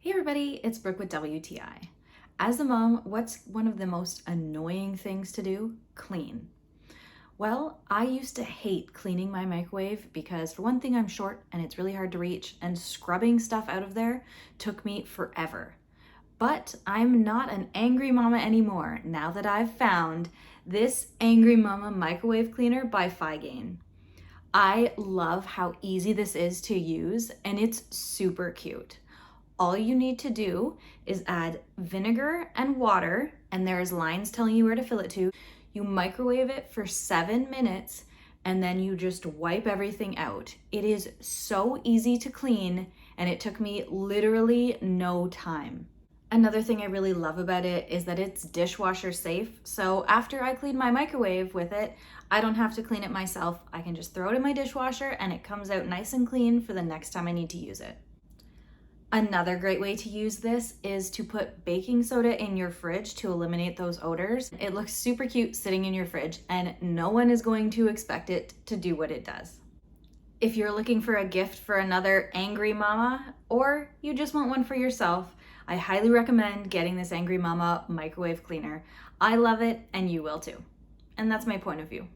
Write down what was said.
Hey everybody, it's Brooke with WTI. As a mom, what's one of the most annoying things to do? Clean. Well, I used to hate cleaning my microwave because for one thing, I'm short and it's really hard to reach, and scrubbing stuff out of there took me forever. But I'm not an angry mama anymore now that I've found this Angry Mama microwave cleaner by FYGAIN. I love how easy this is to use, and it's super cute. All you need to do is add vinegar and water, and there's lines telling you where to fill it to. You microwave it for 7 minutes, and then you just wipe everything out. It is so easy to clean, and it took me literally no time. Another thing I really love about it is that it's dishwasher safe. So after I clean my microwave with it, I don't have to clean it myself. I can just throw it in my dishwasher and it comes out nice and clean for the next time I need to use it. Another great way to use this is to put baking soda in your fridge to eliminate those odors. It looks super cute sitting in your fridge, and no one is going to expect it to do what it does. If you're looking for a gift for another angry mama, or you just want one for yourself, I highly recommend getting this Angry Mama microwave cleaner. I love it and you will too. And that's my point of view.